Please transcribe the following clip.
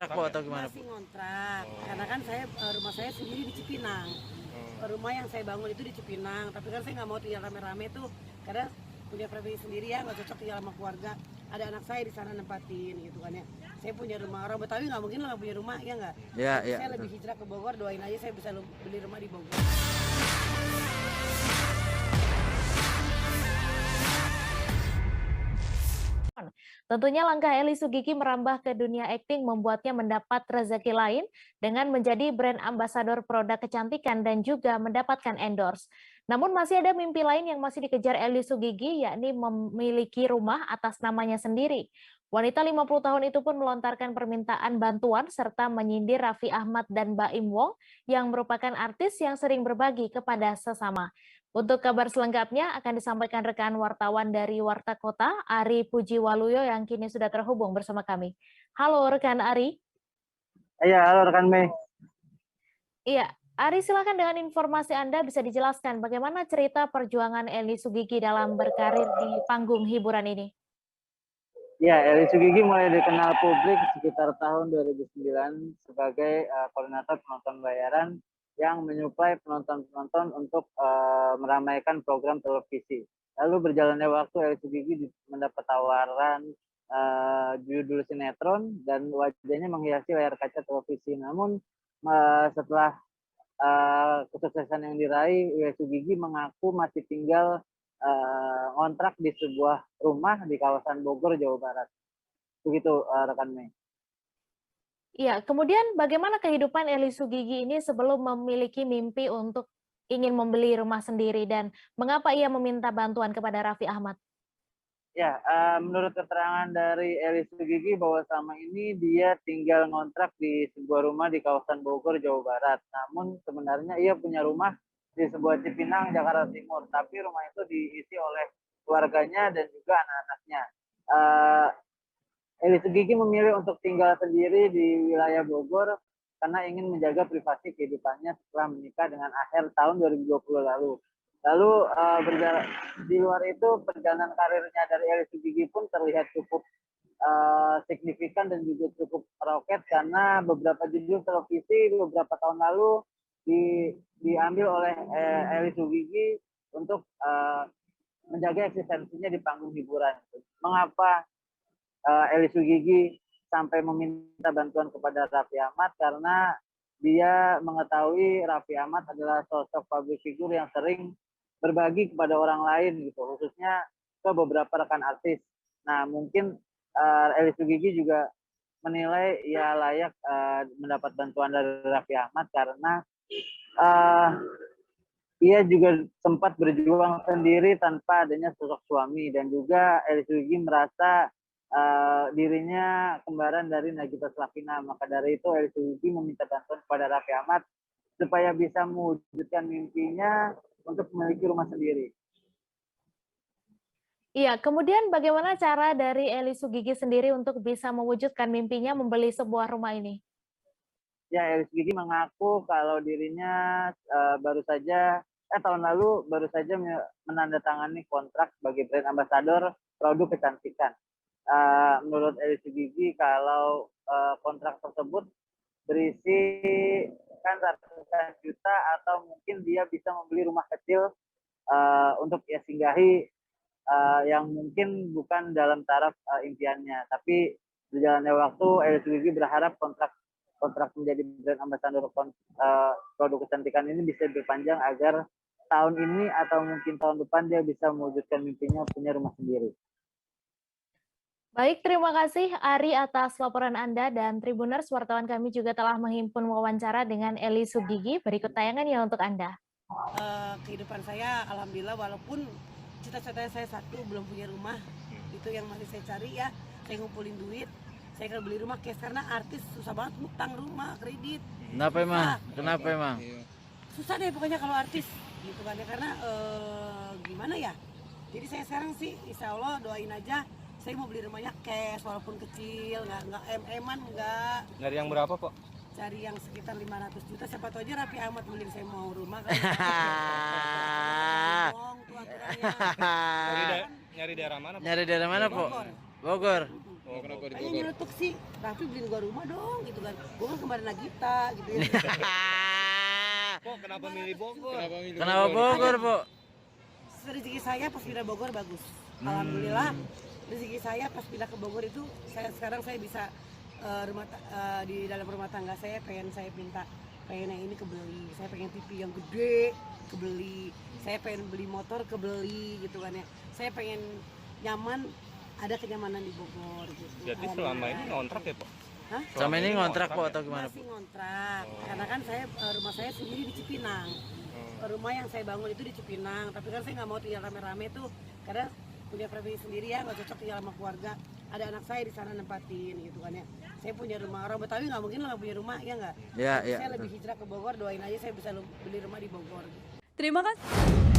atau gimana? Masih ngontrak, karena kan saya rumah saya sendiri di Cipinang. Rumah yang saya bangun itu di Cipinang, tapi kan saya nggak mau tinggal rame-rame tuh, karena punya pribadi sendiri ya, nggak cocok tinggal sama keluarga. Ada anak saya di sana nempatin gitu kan ya. Saya punya rumah, orang Betawi nggak mungkin nggak punya rumah, ya nggak? Ya, ya. Saya lebih hijrah ke Bogor, doain aja saya bisa beli rumah di Bogor. Tentunya langkah Eli Sugigi merambah ke dunia akting membuatnya mendapat rezeki lain dengan menjadi brand ambasador produk kecantikan dan juga mendapatkan endorse. Namun masih ada mimpi lain yang masih dikejar Eli Sugigi, yakni memiliki rumah atas namanya sendiri. Wanita 50 tahun itu pun melontarkan permintaan bantuan serta menyindir Raffi Ahmad dan Baim Wong yang merupakan artis yang sering berbagi kepada sesama. Untuk kabar selengkapnya akan disampaikan rekan wartawan dari Warta Kota, Ari Pujiwaluyo yang kini sudah terhubung bersama kami. Halo rekan Ari. Iya, halo rekan Mei. Iya, Ari silakan dengan informasi Anda bisa dijelaskan bagaimana cerita perjuangan Eli Sugigi dalam berkarir di panggung hiburan ini. Ya, Eli Sugigi mulai dikenal publik sekitar tahun 2009 sebagai koordinator penonton bayaran yang menyuplai penonton-penonton untuk meramaikan program televisi. Lalu berjalannya waktu, Eli Sugigi mendapat tawaran judul sinetron dan wajahnya menghiasi layar kaca televisi. Namun setelah kesuksesan yang diraih, Eli Sugigi mengaku masih tinggal ngontrak di sebuah rumah di kawasan Bogor, Jawa Barat. Begitu rekan Mei. Iya, kemudian bagaimana kehidupan Eli Sugigi ini sebelum memiliki mimpi untuk ingin membeli rumah sendiri dan mengapa ia meminta bantuan kepada Raffi Ahmad? Ya, menurut keterangan dari Eli Sugigi bahwa selama ini dia tinggal ngontrak di sebuah rumah di kawasan Bogor, Jawa Barat. Namun sebenarnya ia punya rumah di sebuah Cipinang, Jakarta Timur. Tapi rumah itu diisi oleh keluarganya dan juga anak-anaknya. Eli Sugigi memilih untuk tinggal sendiri di wilayah Bogor karena ingin menjaga privasi kehidupannya setelah menikah dengan akhir tahun 2020 lalu. Lalu di luar itu perjalanan karirnya dari Eli Sugigi pun terlihat cukup signifikan dan juga cukup roket karena beberapa judul televisi beberapa tahun lalu diambil oleh Eli Sugigi untuk menjaga eksistensinya di panggung hiburan. Mengapa Eli Sugigi sampai meminta bantuan kepada Raffi Ahmad? Karena dia mengetahui Raffi Ahmad adalah sosok public figure yang sering berbagi kepada orang lain gitu, khususnya ke beberapa rekan artis. Nah, mungkin Eli Sugigi juga menilai ia layak mendapat bantuan dari Raffi Ahmad karena ia juga sempat berjuang sendiri tanpa adanya sosok suami, dan juga Eli Sugigi merasa dirinya kembaran dari Nagita Slavina. Maka dari itu Eli Sugigi meminta bantuan kepada Raffi Ahmad supaya bisa mewujudkan mimpinya untuk memiliki rumah sendiri. Iya, kemudian bagaimana cara dari Eli Sugigi sendiri untuk bisa mewujudkan mimpinya membeli sebuah rumah ini? Ya, Eli Sugigi mengaku kalau dirinya tahun lalu baru saja menandatangani kontrak sebagai brand ambassador produk kecantikan. Menurut Eli Sugigi, kalau kontrak tersebut berisi kan ratusan juta atau mungkin dia bisa membeli rumah kecil untuk ia singgahi yang mungkin bukan dalam taraf impiannya. Tapi berjalannya waktu, Eli Sugigi berharap kontrak menjadi brand ambassador produk kecantikan ini bisa diperpanjang agar tahun ini atau mungkin tahun depan dia bisa mewujudkan mimpinya punya rumah sendiri. Baik, terima kasih Ari atas laporan Anda, dan Tribuners, wartawan kami juga telah menghimpun wawancara dengan Eli Sugigi. Berikut tayangannya untuk Anda. Kehidupan saya alhamdulillah, walaupun cita-cita saya satu, belum punya rumah, itu yang masih saya cari ya. Saya ngumpulin duit, saya akan beli rumah cash karena artis susah banget ngutang rumah, kredit. Kenapa emang? Susah deh pokoknya kalau artis gitu kan ya, karena gimana ya. Jadi saya sekarang sih insya Allah doain aja, saya mau beli rumahnya cash walaupun kecil, nggak nggak. Dari yang berapa, Pak? Cari yang sekitar 500 juta, siapa tahu aja Raffi Ahmad beli saya mau rumah kan. Nyari daerah mana, Pak? Nyari daerah mana, Po? Bogor. Oh, kenapa di Kayaknya Bogor? nyeletuk sih, Raffi beliin gua rumah dong gitu kan. Gua kan kemarin Nagita gitu ya. Kok kenapa milih Bogor? Kenapa Bogor, Bu? Rezeki saya pas pindah Bogor bagus. Alhamdulillah rezeki saya pas pindah ke Bogor itu sekarang saya bisa di dalam rumah tangga saya pengen yang ini kebeli, saya pengen TV yang gede kebeli, saya pengen beli motor kebeli gitu kan ya, saya pengen nyaman, ada kenyamanan di Bogor gitu. Jadi selama ini ngontrak ya, Pak? Hah? Sama ini ngontrak, Bu, atau gimana, Bu? Masih ngontrak, karena kan saya rumah saya sendiri di Cipinang. Rumah yang saya bangun itu di Cipinang, tapi kan saya nggak mau tinggal rame-rame tuh, karena punya pribadi sendiri ya, nggak cocok tinggal sama keluarga. Ada anak saya di sana nempatin gitu kan ya. Saya punya rumah, orang Betawi nggak mungkin nggak punya rumah, ya nggak? Ya, ya. Saya lebih hijrah ke Bogor, doain aja saya bisa beli rumah di Bogor. Terima kasih.